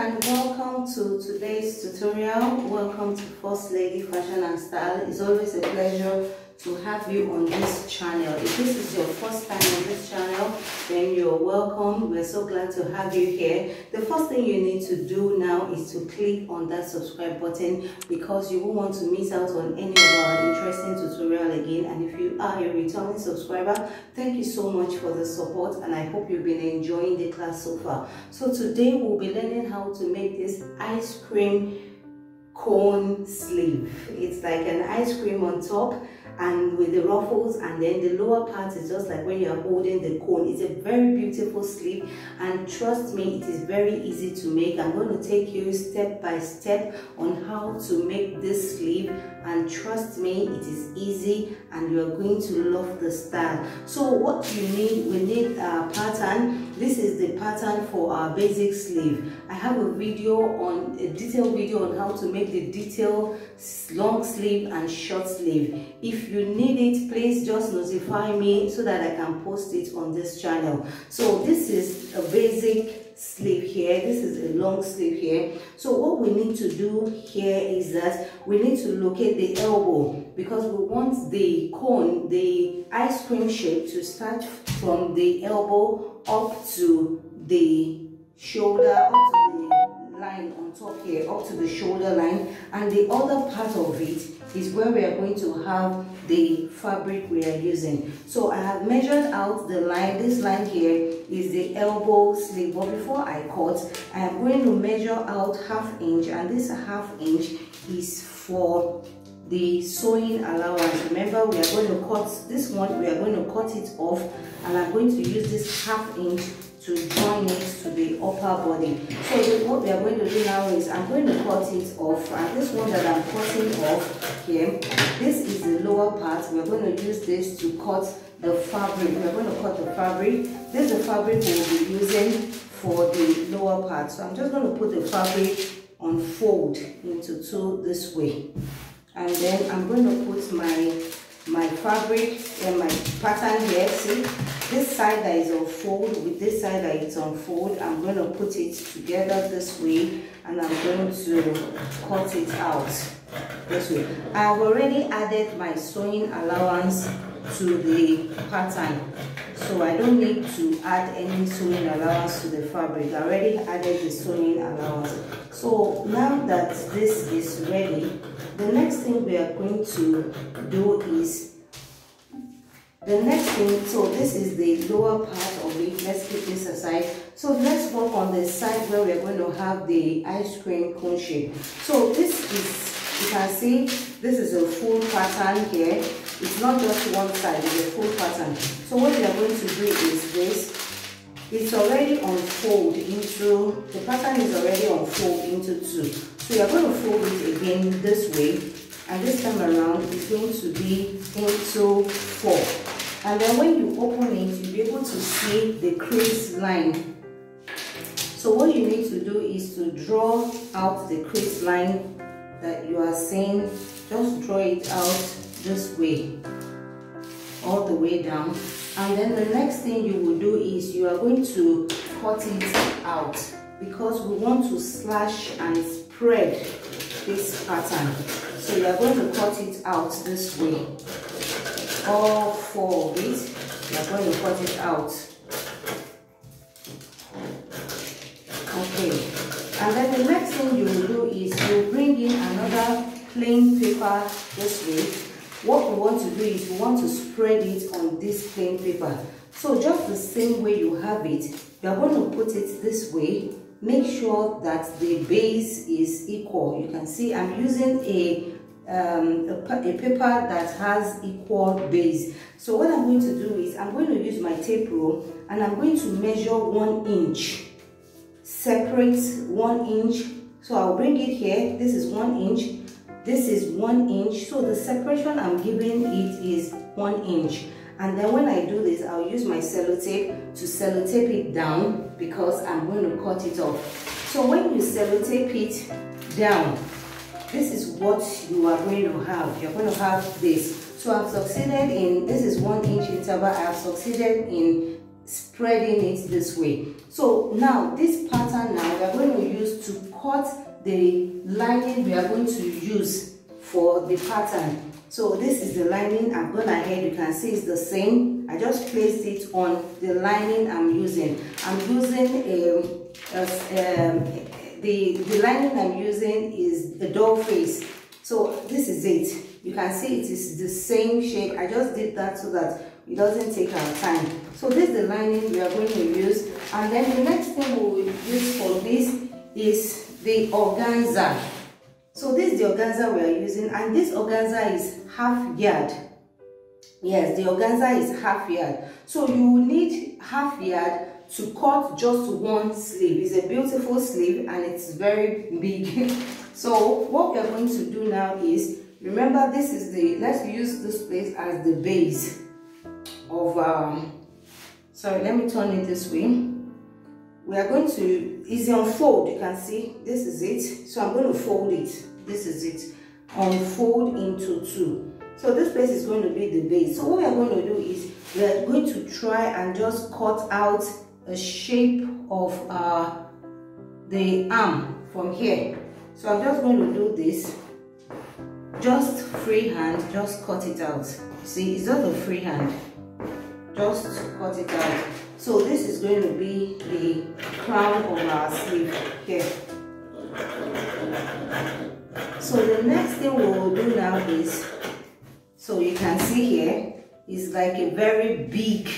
and welcome to today's tutorial. Welcome to Firstlady Fashion and Style. It's always a pleasure to have you on this channel. If this is your first time on this channel, then you're welcome. We're so glad to have you here. The first thing you need to do now is to click on that subscribe button, because you won't want to miss out on any of our interesting tutorial again. And if you are a returning subscriber, thank you so much for the support, and I hope you've been enjoying the class so far. So today we'll be learning how to make this ice cream cone sleeve. It's like an ice cream on top and with the ruffles, and then the lower part is just like when you're holding the cone. It's a very beautiful sleeve, and trust me, it is very easy to make. I'm going to take you step by step on how to make this sleeve, and trust me, it is easy and you're going to love the style. So what you need, we need a pattern. This is the pattern for our basic sleeve. I have a detailed video on how to make the detailed long sleeve and short sleeve. If you need it, please just notify me so that I can post it on this channel. So this is a basic sleeve here, this is a long sleeve here. So what we need to do here is that we need to locate the elbow, because we want the cone, the ice cream shape, to start from the elbow up to the shoulder, up to the line on top here, up to the shoulder line, and the other part of it is where we are going to have the fabric we are using. So I have measured out the line. This line here is the elbow sleeve, but before I cut, I am going to measure out 1/2 inch, and this 1/2 inch is for the sewing allowance. Remember, we are going to cut this one, we are going to cut it off, and I'm going to use this 1/2 inch to join it to the upper body. So what we are going to do now is I'm going to cut it off, and this one that I'm cutting off here, this is the lower part. We're going to use this to cut the fabric. We're going to cut the fabric. This is the fabric we'll be using for the lower part. So I'm just going to put the fabric on fold into two this way, and then I'm going to put my fabric and my pattern here. See, this side that is on fold with this side that is on fold, I'm going to put it together this way, and I'm going to cut it out this way. I've already added my sewing allowance to the pattern, so I don't need to add any sewing allowance to the fabric. I already added the sewing allowance. So now that this is ready, the next thing we are going to do is so this is the lower part of it. Let's keep this aside. So let's work on the side where we're going to have the ice cream cone shape. So this is, you can see, this is a full pattern here. It's not just one side, it's a full pattern. So what we are going to do is this. It's already unfold into, the pattern is already unfold into two. So you're going to fold it again this way, and this time around it's going to be into 4. And then when you open it, you'll be able to see the crease line. So what you need to do is to draw out the crease line that you are seeing. Just draw it out this way, all the way down. And then the next thing you will do is you are going to cut it out, because we want to slash and spread this pattern. So you are going to cut it out this way. All 4 of it, you are going to cut it out. Okay. And then the next thing you will do is you bring in another plain paper this way. What we want to do is we want to spread it on this plain paper. So just the same way you have it, you are going to put it this way. Make sure that the base is equal. You can see I'm using a paper that has equal base. So what I'm going to do is I'm going to use my tape rule, and I'm going to measure 1 inch. Separate 1 inch. So I'll bring it here. This is 1 inch. This is 1 inch. So the separation I'm giving it is 1 inch. And then when I do this, I'll use my sellotape to sellotape it down, because I'm going to cut it off. So when you sellotape it down, this is what you are going to have. You're going to have this. So I've succeeded in, this is 1 inch interval. I have succeeded in spreading it this way. So now this pattern now we are going to use to cut the lining we are going to use for the pattern. So this is the lining. I've gone ahead, you can see it's the same. I just placed it on the lining I'm using. I'm using the lining I'm using is a doll face. So this is it. You can see it is the same shape. I just did that so that it doesn't take our time. So this is the lining we are going to use. And then the next thing we will use for this is the organza. So this is the organza we are using, and this organza is half yard. Yes, the organza is half yard. So you will need half yard to cut just one sleeve. It's a beautiful sleeve and it's very big. So what we are going to do now is, remember this is the, let's use this place as the base of sorry, let me turn it this way. We are going to, it's unfold, you can see this is it. So I'm going to fold it. This is it, unfold into two. So this place is going to be the base. So what we are going to do is we are going to try and just cut out a shape of the arm from here. So I'm just going to do this, just freehand, just cut it out. See, it's not a freehand, just cut it out. So this is going to be the crown of our sleeve here. So the next thing we will do now is, so you can see here, is like a very big,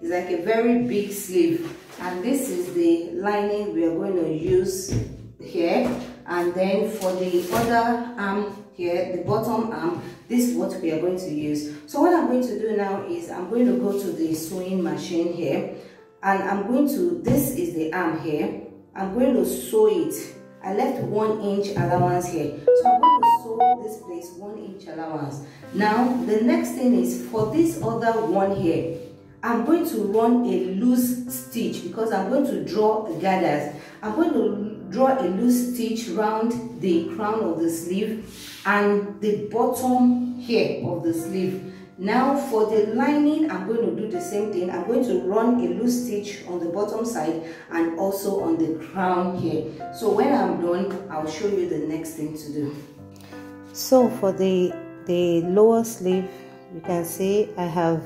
it's like a very big sleeve. And this is the lining we are going to use here. And then for the other arm here, the bottom arm, this is what we are going to use. So what I'm going to do now is I'm going to go to the sewing machine here, and I'm going to, this is the arm here, I'm going to sew it. I left 1 inch allowance here, so I'm going to sew this place 1 inch allowance. Now the next thing is, for this other one here, I'm going to run a loose stitch because I'm going to draw gathers. I'm going to draw a loose stitch round the crown of the sleeve and the bottom here of the sleeve. Now for the lining, I'm going to do the same thing. I'm going to run a loose stitch on the bottom side and also on the crown here. So when I'm done, I'll show you the next thing to do. So for the lower sleeve, you can see I have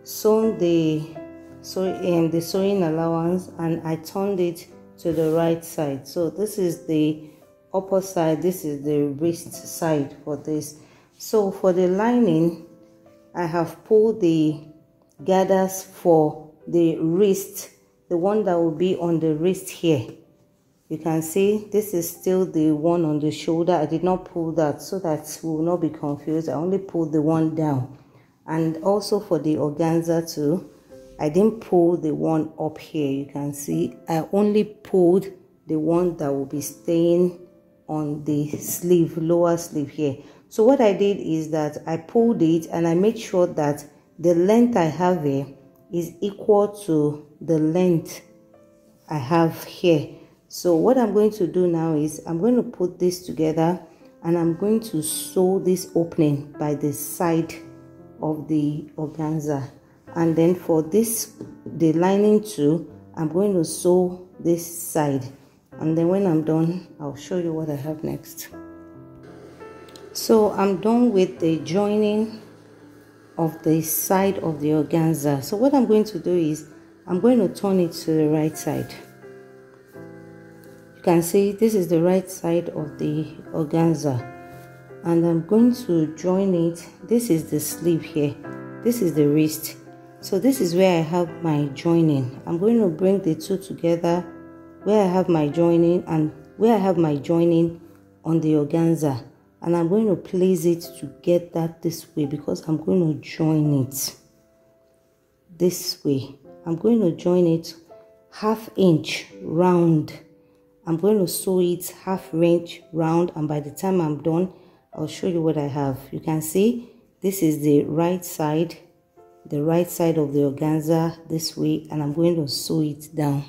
sewn the sewing allowance and I turned it to the right side. So this is the upper side, this is the wrist side for this. So for the lining, I have pulled the gathers for the wrist, the one that will be on the wrist here. You can see this is still the one on the shoulder. I did not pull that so that we will not be confused. I only pulled the one down. And also for the organza too, I didn't pull the one up here. You can see I only pulled the one that will be staying on the sleeve, lower sleeve here. So what I did is that I pulled it and I made sure that the length I have here is equal to the length I have here. So what I'm going to do now is I'm going to put this together and I'm going to sew this opening by the side of the organza. And then for this, the lining too, I'm going to sew this side. And then when I'm done, I'll show you what I have next. So I'm done with the joining of the side of the organza. So what I'm going to do is I'm going to turn it to the right side. You can see this is the right side of the organza, and I'm going to join it. This is the sleeve here, this is the wrist. So this is where I have my joining. I'm going to bring the two together where I have my joining and where I have my joining on the organza. And I'm going to place it to get that this way because I'm going to join it this way. I'm going to join it 1/2 inch round. I'm going to sew it 1/2 inch round, and by the time I'm done, I'll show you what I have. You can see this is the right side of the organza this way, and I'm going to sew it down.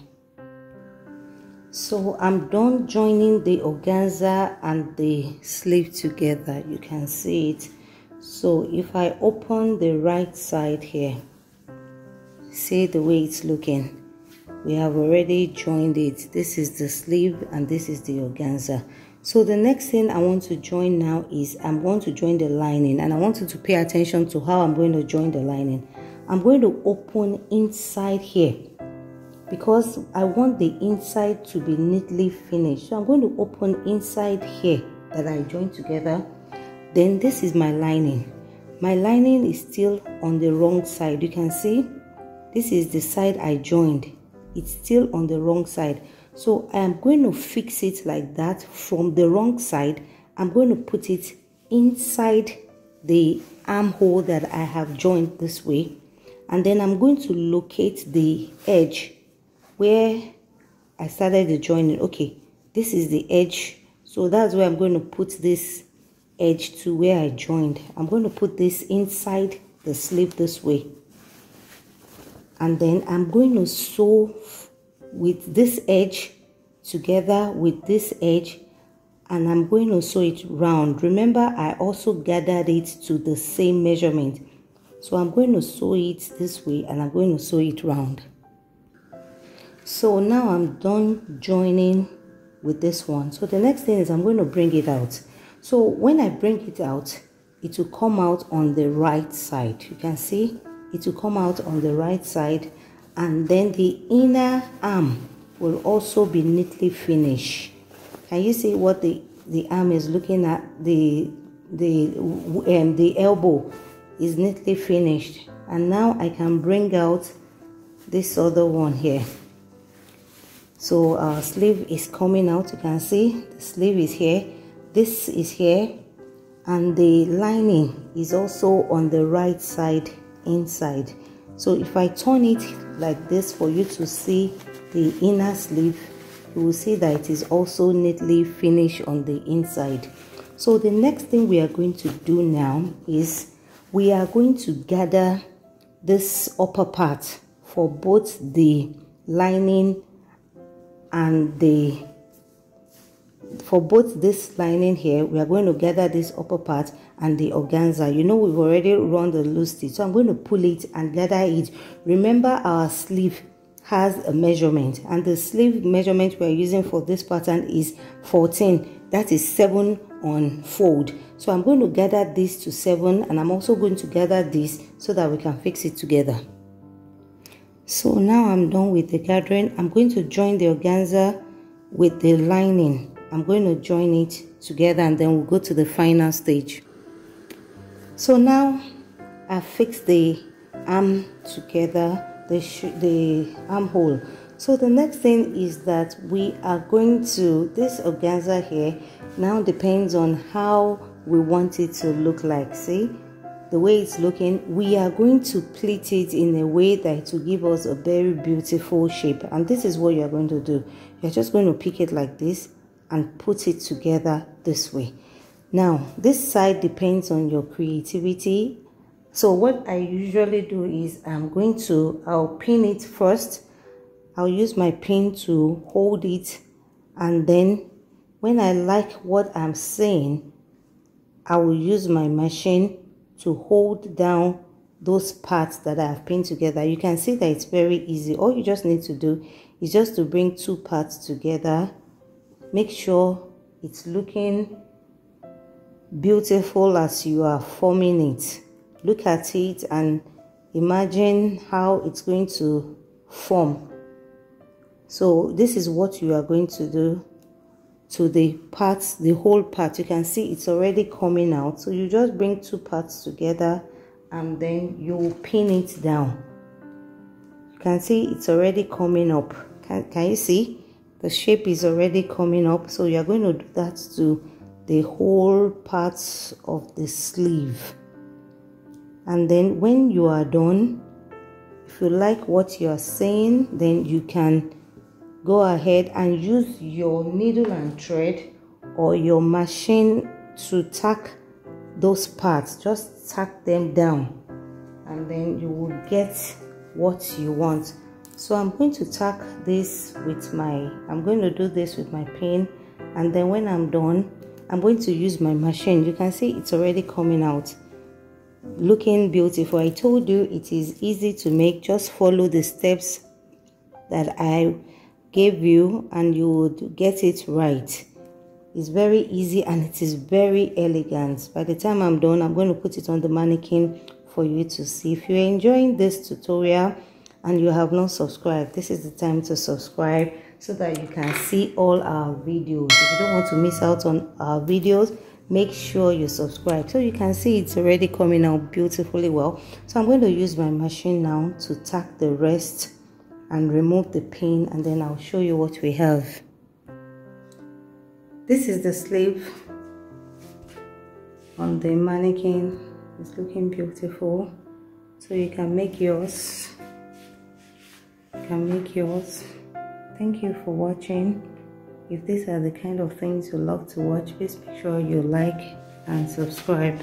So I'm done joining the organza and the sleeve together. You can see it. So if I open the right side here, See the way it's looking. We have already joined it. This is the sleeve and this is the organza. So the next thing I want to join now is I'm going to join the lining, and I want you to pay attention to how I'm going to join the lining. I'm going to open inside here because I want the inside to be neatly finished. So I'm going to open inside here that I joined together. Then this is my lining. My lining is still on the wrong side. You can see this is the side I joined. It's still on the wrong side. So I am going to fix it like that from the wrong side. I'm going to put it inside the armhole that I have joined this way. And then I'm going to locate the edge where I started the joining. Okay, this is the edge. So that's where I'm going to put this edge to where I joined. I'm going to put this inside the sleeve this way. And then I'm going to sew with this edge together with this edge, and I'm going to sew it round. Remember, I also gathered it to the same measurement. So I'm going to sew it this way and I'm going to sew it round. So now I'm done joining with this one. So the next thing is I'm going to bring it out. So when I bring it out, it will come out on the right side. You can see it will come out on the right side, and then the inner arm will also be neatly finished. Can you see what the arm is looking at? The elbow is neatly finished. And now I can bring out this other one here. So our sleeve is coming out. You can see the sleeve is here, this is here, and the lining is also on the right side inside. So if I turn it like this for you to see the inner sleeve, you will see that it is also neatly finished on the inside. So the next thing we are going to do now is we are going to gather this upper part for both the lining and for both this lining here. We are going to gather this upper part and the organza. You know, we've already run the loose stitch, so I'm going to pull it and gather it. Remember, our sleeve has a measurement, and the sleeve measurement we are using for this pattern is 14. That is 7 on fold. So I'm going to gather this to 7, and I'm also going to gather this so that we can fix it together. So now I'm done with the gathering. I'm going to join the organza with the lining. I'm going to join it together, and then we'll go to the final stage. So now I've fixed the arm together, the armhole. So the next thing is that we are going to, this organza here now depends on how we want it to look like. See the way it's looking, we are going to pleat it in a way that it will give us a very beautiful shape. And this is what you're going to do. You're just going to pick it like this and put it together this way. Now this side depends on your creativity. So what I usually do is I'll pin it first. I'll use my pin to hold it, and then when I like what I'm saying, I will use my machine to hold down those parts that I have pinned together. You can see that it's very easy. All you just need to do is just to bring two parts together. Make sure it's looking beautiful as you are forming it. Look at it and imagine how it's going to form. So this is what you are going to do to the parts, the whole part. You can see it's already coming out. So you just bring two parts together and then you pin it down. You can see it's already coming up. Can you see? The shape is already coming up. So you're going to do that to the whole parts of the sleeve. And then when you are done, if you like what you are saying, then you can go ahead and use your needle and thread or your machine to tack those parts. Just tack them down and then you will get what you want. So I'm going to tack this with I'm going to do this with my pin, and then when I'm done, I'm going to use my machine. You can see it's already coming out. looking beautiful. I told you it is easy to make. Just follow the steps that I gave you and you would get it right. It's very easy and it is very elegant. By the time I'm done, I'm going to put it on the mannequin for you to see. If you're enjoying this tutorial and you have not subscribed, this is the time to subscribe so that you can see all our videos. If you don't want to miss out on our videos, make sure you subscribe so you can see it's already coming out beautifully well. So I'm going to use my machine now to tack the rest and remove the pin, and then I'll show you what we have. This is the sleeve on the mannequin. It's looking beautiful, so you can make yours. Thank you for watching. If these are the kind of things you love to watch, please make sure you like and subscribe.